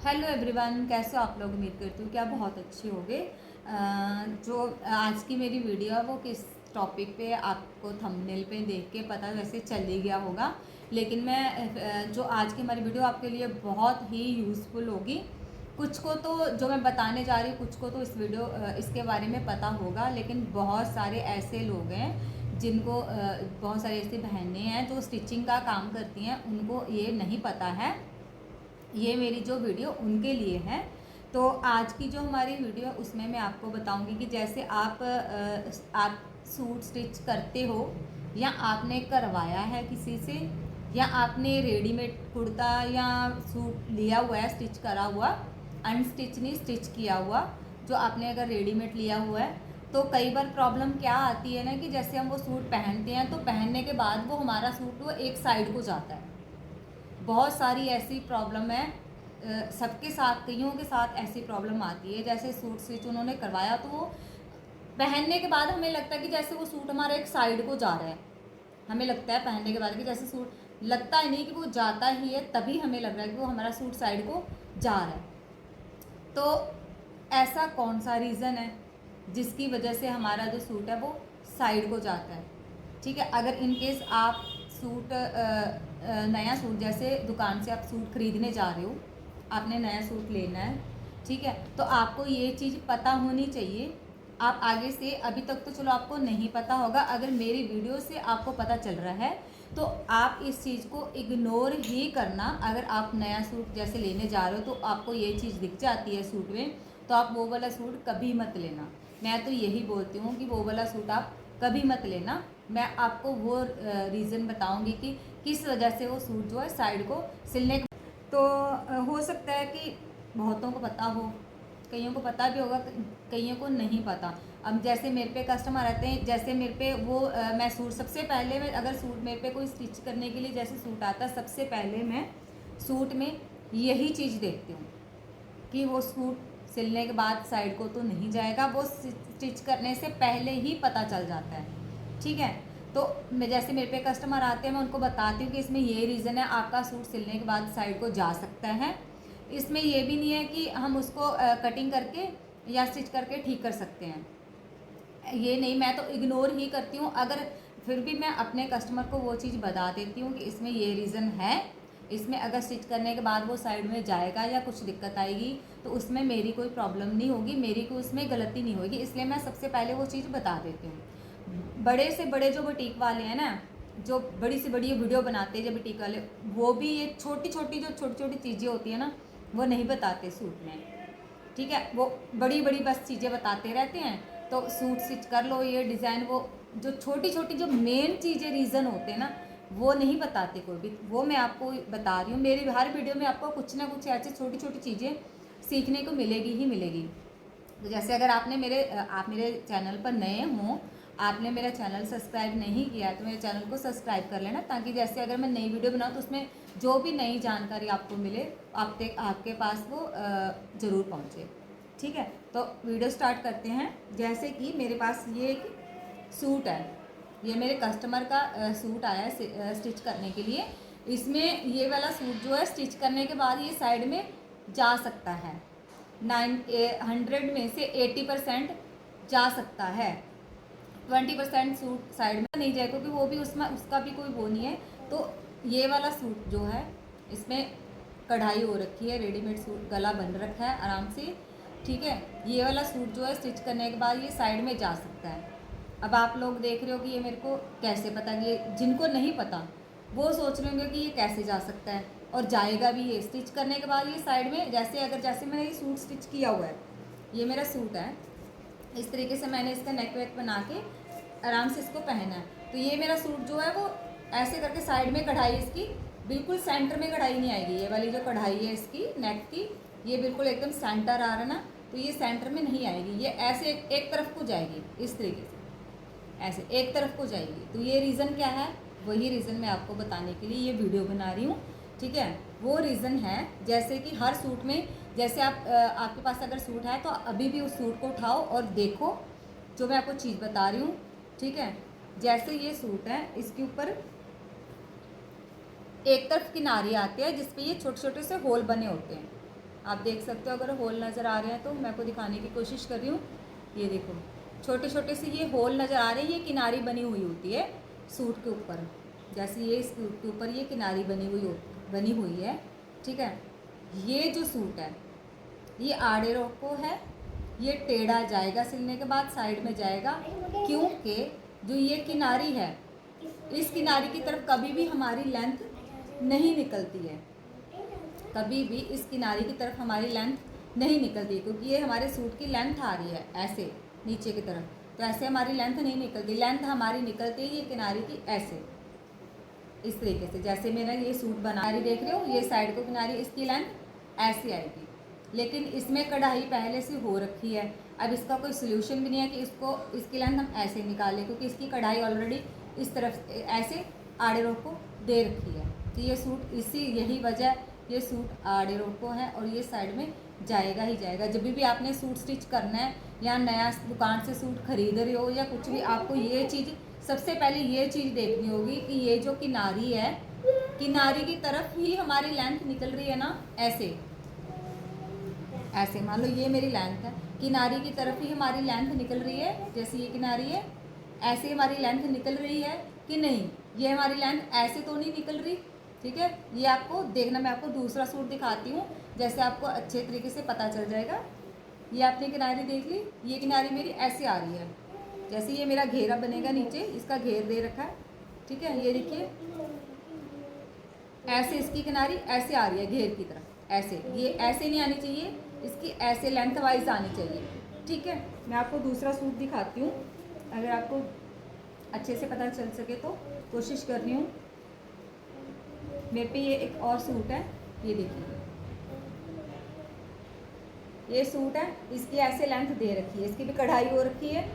Hello everyone, कैसे हो आप लोग। उम्मीद करती हूँ कि आप बहुत अच्छे होंगे। जो आज की मेरी वीडियो है वो किस टॉपिक पे आपको थंबनेल पे देख के पता वैसे चल ही गया होगा, लेकिन मैं जो आज की हमारी वीडियो आपके लिए बहुत ही यूज़फुल होगी। कुछ को तो जो मैं बताने जा रही हूँ कुछ को तो इसके बारे में पता होगा, लेकिन बहुत सारे ऐसे लोग हैं जिनको बहुत सारी ऐसी बहनें हैं जो स्टिचिंग का काम करती हैं, उनको ये नहीं पता है। ये मेरी जो वीडियो उनके लिए है। तो आज की जो हमारी वीडियो है उसमें मैं आपको बताऊंगी कि जैसे आप सूट स्टिच करते हो या आपने करवाया है किसी से, या आपने रेडीमेड कुर्ता या सूट लिया हुआ है स्टिच करा हुआ, अनस्टिच नहीं स्टिच किया हुआ, जो आपने अगर रेडीमेड लिया हुआ है तो कई बार प्रॉब्लम क्या आती है ना कि जैसे हम वो सूट पहनते हैं तो पहनने के बाद वो हमारा सूट वो एक साइड को जाता है। बहुत सारी ऐसी प्रॉब्लम है, सबके साथ, कईयों के साथ ऐसी प्रॉब्लम आती है। जैसे सूट स्टिच उन्होंने करवाया तो वो पहनने के बाद हमें लगता है कि जैसे वो सूट हमारा एक साइड को जा रहा है। हमें लगता है पहनने के बाद कि जैसे सूट लगता ही नहीं कि वो जाता ही है, तभी हमें लग रहा है कि वो हमारा सूट साइड को जा रहा है। तो ऐसा कौन सा रीज़न है जिसकी वजह से हमारा जो सूट है वो साइड को जाता है। ठीक है, अगर इन केस आप सूट नया सूट, जैसे दुकान से आप सूट खरीदने जा रहे हो, आपने नया सूट लेना है, ठीक है, तो आपको ये चीज़ पता होनी चाहिए। आप आगे से, अभी तक तो चलो आपको नहीं पता होगा, अगर मेरी वीडियो से आपको पता चल रहा है तो आप इस चीज़ को इग्नोर ही करना। अगर आप नया सूट जैसे लेने जा रहे हो तो आपको ये चीज़ दिख जाती है सूट में, तो आप वो वाला सूट कभी मत लेना। मैं तो यही बोलती हूँ कि वो वाला सूट आप कभी मत लेना। मैं आपको वो रीज़न बताऊंगी कि किस वजह से वो सूट जो है साइड को सिलने तो हो सकता है कि बहुतों को पता हो, कईयों को पता भी होगा, कईयों को नहीं पता। अब जैसे मेरे पे कस्टमर आते हैं, जैसे मेरे पे वो मैं सूट सबसे पहले मैं अगर सूट मेरे पे कोई स्टिच करने के लिए जैसे सूट आता है, सबसे पहले मैं सूट में यही चीज़ देखती हूँ कि वो सूट सिलने के बाद साइड को तो नहीं जाएगा। वो स्टिच करने से पहले ही पता चल जाता है। ठीक है, तो मैं जैसे मेरे पे कस्टमर आते हैं मैं उनको बताती हूँ कि इसमें ये रीज़न है, आपका सूट सिलने के बाद साइड को जा सकता है। इसमें ये भी नहीं है कि हम उसको कटिंग करके या स्टिच करके ठीक कर सकते हैं, ये नहीं। मैं तो इग्नोर ही करती हूँ। अगर फिर भी मैं अपने कस्टमर को वो चीज़ बता देती हूँ कि इसमें ये रीज़न है, इसमें अगर स्टिच करने के बाद वो साइड में जाएगा या कुछ दिक्कत आएगी तो उसमें मेरी कोई प्रॉब्लम नहीं होगी, मेरी कोई उसमें गलती नहीं होगी, इसलिए मैं सबसे पहले वो चीज़ बता देती हूँ। बड़े से बड़े जो बुटीक वाले हैं ना, जो बड़ी से बड़ी वीडियो बनाते हैं जो बुटीक वाले, वो भी ये छोटी छोटी चीज़ें होती है ना वो नहीं बताते सूट में। ठीक है, वो बड़ी बड़ी बस चीज़ें बताते रहते हैं। तो सूट स्टिच कर लो, ये डिज़ाइन, वो जो छोटी छोटी जो मेन चीज़ें रीज़न होते हैं ना वो नहीं बताते कोई भी। वो मैं आपको बता रही हूँ, मेरी हर वीडियो में आपको कुछ ना कुछ ऐसी छोटी छोटी चीज़ें सीखने को मिलेगी ही मिलेगी। तो जैसे अगर आप मेरे चैनल पर नए हों, आपने मेरा चैनल सब्सक्राइब नहीं किया तो मेरे चैनल को सब्सक्राइब कर लेना, ताकि जैसे अगर मैं नई वीडियो बनाऊँ तो उसमें जो भी नई जानकारी आपको मिले आपके पास वो ज़रूर पहुँचे। ठीक है, तो वीडियो स्टार्ट करते हैं। जैसे कि मेरे पास ये एक सूट है, ये मेरे कस्टमर का सूट आया है स्टिच करने के लिए। इसमें ये वाला सूट जो है स्टिच करने के बाद ये साइड में जा सकता है। 100 में से 80% जा सकता है, 20% सूट साइड में नहीं जाए, क्योंकि वो भी उसमें उसका भी कोई वो नहीं है। तो ये वाला सूट जो है इसमें कढ़ाई हो रखी है, रेडीमेड सूट गला बन रखा है आराम से। ठीक है, ये वाला सूट जो है स्टिच करने के बाद ये साइड में जा सकता है। अब आप लोग देख रहे हो कि ये मेरे को कैसे पता, कि जिनको नहीं पता वो सोच रहे होंगे कि ये कैसे जा सकता है, और जाएगा भी। ये स्टिच करने के बाद ये साइड में, जैसे मैंने ये सूट स्टिच किया हुआ है, ये मेरा सूट है, इस तरीके से मैंने इसका नेक वेक बना के आराम से इसको पहना है। तो ये मेरा सूट जो है वो ऐसे करके साइड में कढ़ाई इसकी बिल्कुल सेंटर में कढ़ाई नहीं आएगी। ये वाली जो कढ़ाई है इसकी नेक की, ये बिल्कुल एकदम सेंटर आ रहा है ना, तो ये सेंटर में नहीं आएगी, ये ऐसे एक तरफ को जाएगी, इस तरीके से ऐसे एक तरफ को जाएगी। तो ये रीज़न क्या है, वही रीज़न मैं आपको बताने के लिए ये वीडियो बना रही हूँ। ठीक है, वो रीज़न है जैसे कि हर सूट में, जैसे आपके पास अगर सूट है तो अभी भी उस सूट को उठाओ और देखो जो मैं आपको चीज़ बता रही हूँ। ठीक है, जैसे ये सूट है इसके ऊपर एक तरफ किनारे आते हैं जिसपे ये छोटे छोटे से होल बने होते हैं। आप देख सकते हो, अगर होल नज़र आ रहे हैं तो मैं आपको दिखाने की कोशिश कर रही हूँ। ये देखो छोटे छोटे से ये होल नज़र आ रहे हैं, ये किनारी बनी हुई होती है सूट के ऊपर। जैसे ये सूट के ऊपर ये किनारी बनी हुई है, ठीक है। ये जो सूट है ये आड़े रोको है, ये टेढ़ा जाएगा सिलने के बाद, साइड में जाएगा, क्योंकि जो ये किनारी है इस किनारी की तरफ कभी भी हमारी लेंथ नहीं निकलती है, कभी भी इस किनारी की तरफ हमारी लेंथ नहीं निकलती, क्योंकि ये हमारे सूट की लेंथ आ रही है ऐसे नीचे की तरफ, तो ऐसे हमारी लेंथ नहीं निकलती। लेंथ हमारी निकलती है ये किनारी की ऐसे, इस तरीके से। जैसे मेरा ये सूट बना रही देख रहे हो, ये साइड को किनारी, इसकी लेंथ ऐसी आएगी, लेकिन इसमें कढ़ाई पहले से हो रखी है। अब इसका कोई सोल्यूशन भी नहीं है कि इसकी लेंथ हम ऐसे निकालें, क्योंकि इसकी कढ़ाई ऑलरेडी इस तरफ ऐसे आड़े रोक को दे रखी है। तो ये सूट यही वजह, ये सूट आड़े रोक को है और ये साइड में जाएगा ही जाएगा। जब भी आपने सूट स्टिच करना है या नया दुकान से सूट खरीद रहे हो या कुछ भी, आपको ये चीज़ सबसे पहले ये चीज़ देखनी होगी कि ये जो किनारी है, किनारी की तरफ ही हमारी लेंथ निकल रही है ना, ऐसे मान लो ये मेरी लेंथ है, किनारी की तरफ ही हमारी लेंथ निकल रही है। जैसे ये किनारी है, ऐसे हमारी लेंथ निकल रही है कि नहीं, ये हमारी लेंथ ऐसे तो नहीं निकल रही, ठीक है। ये आपको देखना, मैं आपको दूसरा सूट दिखाती हूँ, जैसे आपको अच्छे तरीके से पता चल जाएगा। ये आपने किनारी देख ली, ये किनारी मेरी ऐसे आ रही है, जैसे ये मेरा घेरा बनेगा नीचे, इसका घेर दे रखा है, ठीक है। ये देखिए ऐसे इसकी किनारी ऐसे आ रही है घेर की तरफ, ऐसे, ये ऐसे नहीं आनी चाहिए, इसकी ऐसे लेंथ वाइज आनी चाहिए, ठीक है। मैं आपको दूसरा सूट दिखाती हूँ, अगर आपको अच्छे से पता चल सके तो कोशिश कर रही हूँ। मेरे पे ये एक और सूट है, ये देखिए ये सूट है, इसकी ऐसे लेंथ दे रखी है, इसकी भी कढ़ाई हो रखी है,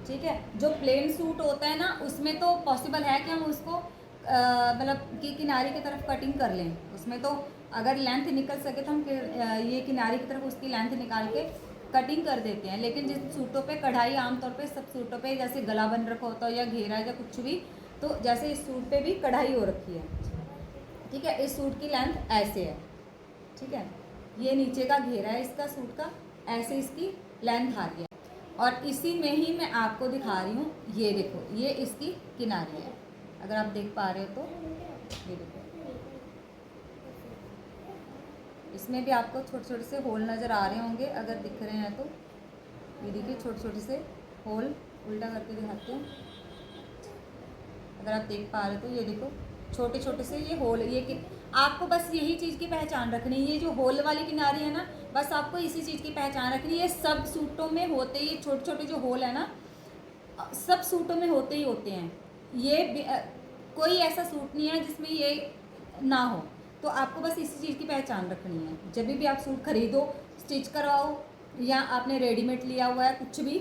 ठीक है। जो प्लेन सूट होता है ना, उसमें तो पॉसिबल है कि हम उसको मतलब कि किनारी की तरफ कटिंग कर लें, उसमें तो अगर लेंथ निकल सके तो हम ये किनारी की तरफ उसकी लेंथ निकाल के कटिंग कर देते हैं। लेकिन जिन सूटों पे कढ़ाई, आमतौर पे सब सूटों पे जैसे गला बन रखा होता है या घेरा या कुछ भी, तो जैसे इस सूट पे भी कढ़ाई हो रखी है, ठीक है। इस सूट की लेंथ ऐसे है, ठीक है। ये नीचे का घेरा है इसका सूट का, ऐसे इसकी लेंथ आ रही है, और इसी में ही मैं आपको दिखा रही हूँ। ये देखो ये इसकी किनारी है, अगर आप देख पा रहे हो तो ये देखो, इसमें भी आपको छोटे छोटे से होल नज़र आ रहे होंगे, अगर दिख रहे हैं तो। ये देखिए छोटे छोटे से होल, उल्टा करके दिखाते हैं, अगर आप देख पा रहे हो तो ये देखो छोटे छोटे से ये होल। ये कि आपको बस यही चीज़ की पहचान रखनी है, ये जो होल वाली किनारी है ना, बस आपको इसी चीज़ की पहचान रखनी है। ये सब सूटों में होते, ये छोटे छोटे जो होल है ना, सब सूटों में होते ही होते हैं। ये कोई ऐसा सूट नहीं है जिसमें ये ना हो, तो आपको बस इसी चीज़ की पहचान रखनी है। जब भी आप सूट खरीदो, स्टिच करवाओ, या आपने रेडीमेड लिया हुआ है कुछ भी,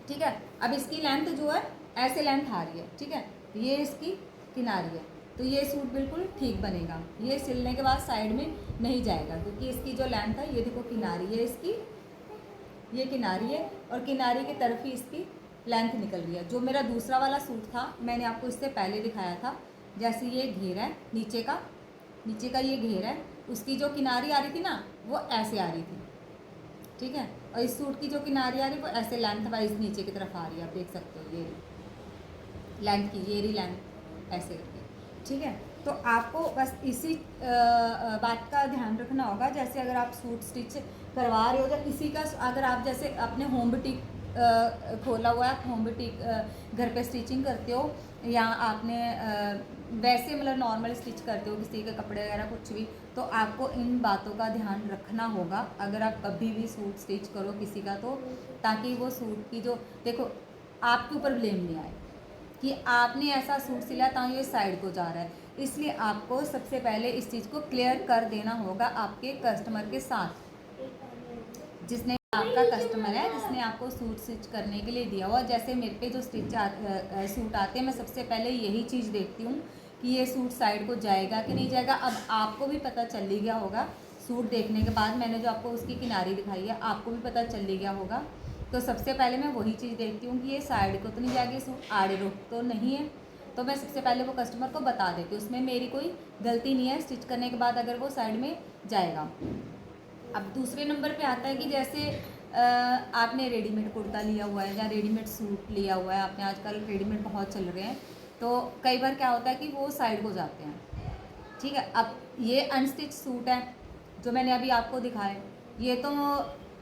ठीक है। अब इसकी लेंथ जो है ऐसे लेंथ आ रही है, ठीक है, ये इसकी किनारी है, तो ये सूट बिल्कुल ठीक बनेगा। ये सिलने के बाद साइड में नहीं जाएगा, क्योंकि इसकी जो लेंथ है, ये देखो किनारी है इसकी, ये किनारी है, और किनारी की तरफ ही इसकी लेंथ निकल रही है। जो मेरा दूसरा वाला सूट था, मैंने आपको इससे पहले दिखाया था, जैसे ये घेर है नीचे का ये घेर है, उसकी जो किनारी आ रही थी ना, वो ऐसे आ रही थी, ठीक है। और इस सूट की जो किनारी आ रही है वो ऐसे लेंथ वाइज नीचे की तरफ आ रही है, आप देख सकते हो। ये लेंथ की, ये रही लेंथ ऐसे करके, ठीक है। तो आपको बस इसी बात का ध्यान रखना होगा। जैसे अगर आप सूट स्टिच करवा रहे हो, या किसी का, अगर आप जैसे अपने होम बुटीक खोला हुआ है, होम बुटीक घर पे स्टिचिंग करते हो, या आपने वैसे मतलब नॉर्मल स्टिच करते हो किसी के कपड़े वगैरह कुछ भी, तो आपको इन बातों का ध्यान रखना होगा अगर आप कभी भी सूट स्टिच करो किसी का, तो ताकि वो सूट की जो, देखो आपके ऊपर ब्लेम नहीं आए कि आपने ऐसा सूट सिला ताकि ये साइड को जा रहा है। इसलिए आपको सबसे पहले इस चीज़ को क्लियर कर देना होगा आपके कस्टमर के साथ, जिसने आपका कस्टमर है, जिसने आपको सूट स्टिच करने के लिए दिया हुआ। जैसे मेरे पे जो सूट आते हैं, मैं सबसे पहले यही चीज़ देखती हूँ कि ये सूट साइड को जाएगा कि नहीं जाएगा। अब आपको भी पता चल ही गया होगा, सूट देखने के बाद मैंने जो आपको उसकी किनारी दिखाई है, आपको भी पता चल ही गया होगा। तो सबसे पहले मैं वही चीज़ देखती हूँ कि ये साइड को तो नहीं जाएगी, सूट आड़े रुख तो नहीं है, तो मैं सबसे पहले वो कस्टमर को बता देती हूँ। उसमें मेरी कोई गलती नहीं है, स्टिच करने के बाद अगर वो साइड में जाएगा। अब दूसरे नंबर पे आता है कि जैसे आपने रेडीमेड कुर्ता लिया हुआ है या रेडीमेड सूट लिया हुआ है, आपने आजकल रेडीमेड बहुत चल रहे हैं, तो कई बार क्या होता है कि वो साइड को जाते हैं, ठीक है। अब ये अनस्टिच सूट है जो मैंने अभी आपको दिखाए, ये तो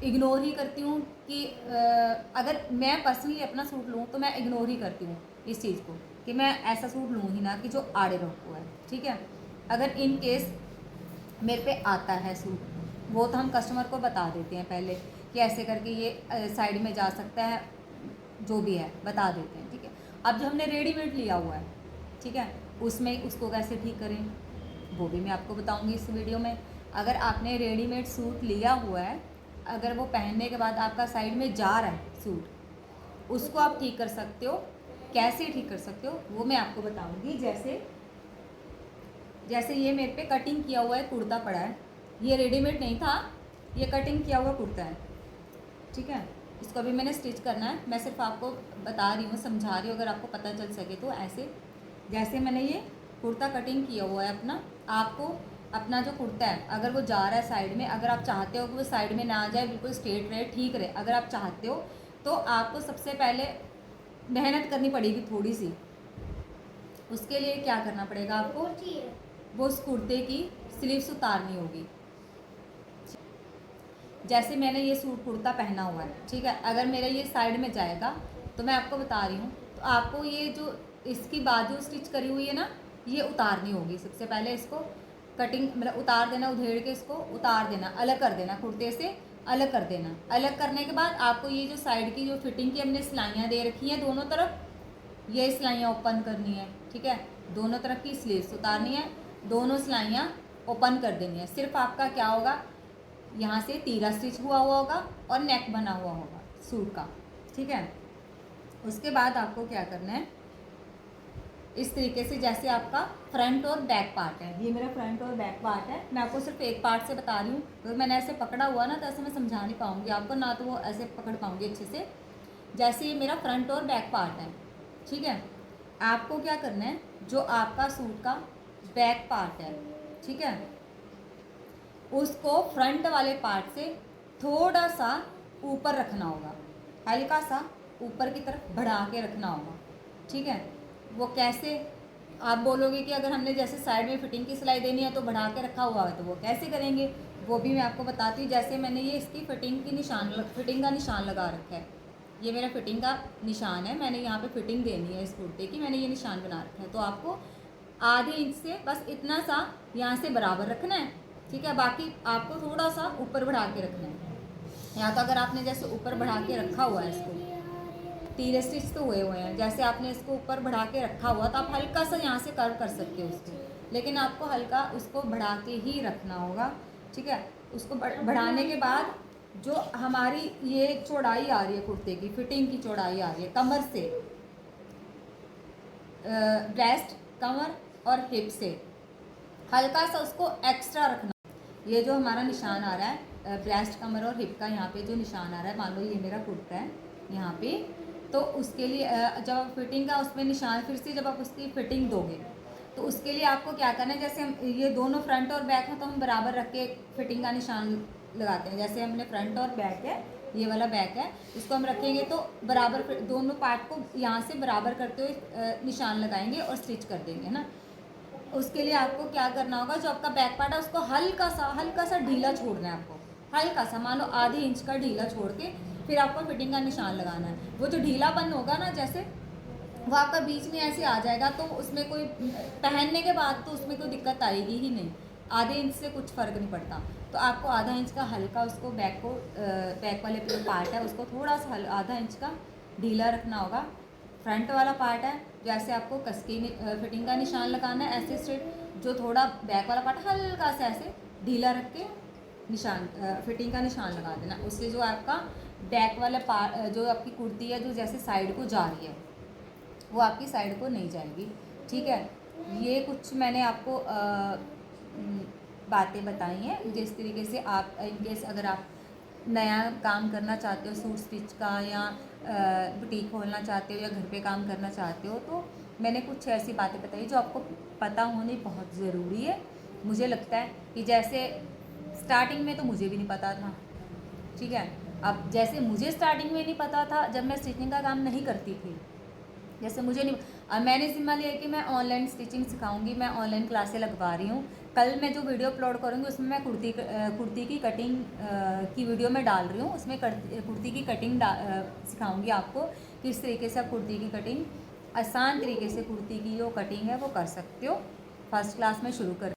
इग्नोर ही करती हूँ कि अगर मैं पर्सनली अपना सूट लूँ तो मैं इग्नोर ही करती हूँ इस चीज़ को कि मैं ऐसा सूट लूँ ही ना कि जो आड़े रखो है, ठीक है। अगर इन केस मेरे पे आता है सूट, वो तो हम कस्टमर को बता देते हैं पहले कि ऐसे करके ये साइड में जा सकता है, जो भी है बता देते हैं, ठीक है। अब जो हमने रेडीमेड लिया हुआ है, ठीक है, उसमें उसको कैसे ठीक करें वो भी मैं आपको बताऊंगी इस वीडियो में। अगर आपने रेडीमेड सूट लिया हुआ है, अगर वो पहनने के बाद आपका साइड में जा रहा है सूट, उसको आप ठीक कर सकते हो। कैसे ठीक कर सकते हो वो मैं आपको बताऊंगी। जैसे ये मेरे पे कटिंग किया हुआ है कुर्ता पड़ा है, ये रेडीमेड नहीं था, ये कटिंग किया हुआ कुर्ता है, ठीक है। इसको अभी मैंने स्टिच करना है, मैं सिर्फ आपको बता रही हूँ, समझा रही हूँ, अगर आपको पता चल सके तो। ऐसे जैसे मैंने ये कुर्ता कटिंग किया हुआ है अपना, आपको अपना जो कुर्ता है अगर वो जा रहा है साइड में, अगर आप चाहते हो कि वो साइड में ना आ जाए, बिल्कुल स्ट्रेट रहे, ठीक रहे, अगर आप चाहते हो तो आपको सबसे पहले मेहनत करनी पड़ेगी थोड़ी सी। उसके लिए क्या करना पड़ेगा आपको, वो उस कुर्ते की स्लीव्स उतारनी होगी। जैसे मैंने ये सूट कुर्ता पहना हुआ है, ठीक है, अगर मेरा ये साइड में जाएगा तो मैं आपको बता रही हूँ, तो आपको ये जो इसकी बाजू स्टिच करी हुई है ना, ये उतारनी होगी। सबसे पहले इसको कटिंग मतलब उतार देना, उधेड़ के इसको उतार देना, अलग कर देना, कुर्ते से अलग कर देना। अलग करने के बाद आपको ये जो साइड की जो फिटिंग की हमने सिलाइयाँ दे रखी हैं दोनों तरफ, ये सिलाइयाँ ओपन करनी है, ठीक है। दोनों तरफ की स्लीव्स उतारनी है, दोनों सिलाइयाँ ओपन कर देनी है। सिर्फ आपका क्या होगा, यहाँ से तीरा स्टिच हुआ होगा और नेक बना हुआ होगा सूट का, ठीक है। उसके बाद आपको क्या करना है, इस तरीके से जैसे आपका फ्रंट और बैक पार्ट है, ये मेरा फ्रंट और बैक पार्ट है, मैं आपको सिर्फ एक पार्ट से बता रही हूँ, तो मैंने ऐसे पकड़ा हुआ ना तो ऐसे मैं समझा नहीं पाऊँगी आपको, ना तो वो ऐसे पकड़ पाऊँगी अच्छे से। जैसे ये मेरा फ्रंट और बैक पार्ट है, ठीक है। आपको क्या करना है, जो आपका सूट का बैक पार्ट है, ठीक है, उसको फ्रंट वाले पार्ट से थोड़ा सा ऊपर रखना होगा, हल्का सा ऊपर की तरफ बढ़ा के रखना होगा, ठीक है। वो कैसे, आप बोलोगे कि अगर हमने जैसे साइड में फिटिंग की सिलाई देनी है तो बढ़ा के रखा हुआ है तो वो कैसे करेंगे, वो भी मैं आपको बताती हूँ। जैसे मैंने ये इसकी फिटिंग का निशान लगा रखा है, ये मेरा फिटिंग का निशान है, मैंने यहाँ पे फिटिंग देनी है इस कुर्ते की, मैंने ये निशान बना रखा है। तो आपको आधे इंच से बस इतना सा यहाँ से बराबर रखना है, ठीक है। बाकी आपको थोड़ा सा ऊपर बढ़ा के रखना है। यहाँ तो अगर आपने जैसे ऊपर बढ़ा के रखा हुआ है, इसको तीरे स्टिच तो हुए हैं, जैसे आपने इसको ऊपर बढ़ा के रखा हुआ तो आप हल्का सा यहाँ से कर्व कर सकते हो उसको, लेकिन आपको हल्का उसको बढ़ा के ही रखना होगा, ठीक है। उसको बढ़ाने के बाद जो हमारी ये चौड़ाई आ रही है कुर्ते की, फिटिंग की चौड़ाई आ रही है कमर से, ब्रेस्ट, कमर और हिप से हल्का सा उसको एक्स्ट्रा रखना। ये जो हमारा निशान आ रहा है ब्रेस्ट, कमर और हिप का, यहाँ पे जो निशान आ रहा है, मान लो ये मेरा कुर्ता है यहाँ पे, तो उसके लिए जब आप फिटिंग का उसमें निशान, फिर से जब आप उसकी फिटिंग दोगे तो उसके लिए आपको क्या करना है, जैसे हम ये दोनों फ्रंट और बैक है तो हम बराबर रख के फिटिंग का निशान लगाते हैं। जैसे हमने फ्रंट और बैक है, ये वाला बैक है, इसको हम रखेंगे तो बराबर दोनों पार्ट को यहाँ से बराबर करते हुए निशान लगाएंगे और स्टिच कर देंगे ना। उसके लिए आपको क्या करना होगा, जो आपका बैक पार्ट है उसको हल्का सा ढीला छोड़ना है आपको, हल्का सा, मान लो आधे इंच का ढीला छोड़ के फिर आपको फिटिंग का निशान लगाना है। वो जो ढीलापन होगा ना, जैसे वो आपका बीच में ऐसे आ जाएगा तो उसमें कोई पहनने के बाद तो उसमें कोई दिक्कत आएगी ही नहीं, आधे इंच से कुछ फ़र्क नहीं पड़ता। तो आपको आधा इंच का हल्का उसको बैक वाले जो पार्ट है उसको थोड़ा सा आधा इंच का ढीला रखना होगा। फ्रंट वाला पार्ट है जैसे आपको कसके फिटिंग का निशान लगाना है, ऐसे स्ट्रेट, जो थोड़ा बैक वाला पार्ट हल्का सा ऐसे ढीला रख के निशान फिटिंग का निशान लगा देना। उससे जो आपका बैक वाला पार्ट, जो आपकी कुर्ती है जो जैसे साइड को जा रही है, वो आपकी साइड को नहीं जाएगी, ठीक है। ये कुछ मैंने आपको बातें बताई हैं, जिस तरीके से आप इनकेस अगर आप नया काम करना चाहते हो सूट स्टिच का, या बुटीक खोलना चाहते हो, या घर पे काम करना चाहते हो, तो मैंने कुछ ऐसी बातें बताई जो आपको पता होनी बहुत ज़रूरी है। मुझे लगता है कि जैसे स्टार्टिंग में तो मुझे भी नहीं पता था, ठीक है। अब जैसे मुझे स्टार्टिंग में नहीं पता था जब मैं स्टिचिंग का काम नहीं करती थी, जैसे मुझे नहीं, अब मैंने जिम्मा लिया कि मैं ऑनलाइन स्टिचिंग सिखाऊंगी, मैं ऑनलाइन क्लासें लगवा रही हूँ। कल मैं जो वीडियो अपलोड करूँगी उसमें मैं कुर्ती की कटिंग की वीडियो में डाल रही हूँ, उसमें कुर्ती की कटिंग सिखाऊंगी आपको किस तरीके से आप कुर्ती की कटिंग आसान तरीके से कुर्ती की जो कटिंग है वो कर सकते हो। फर्स्ट क्लास में शुरू कर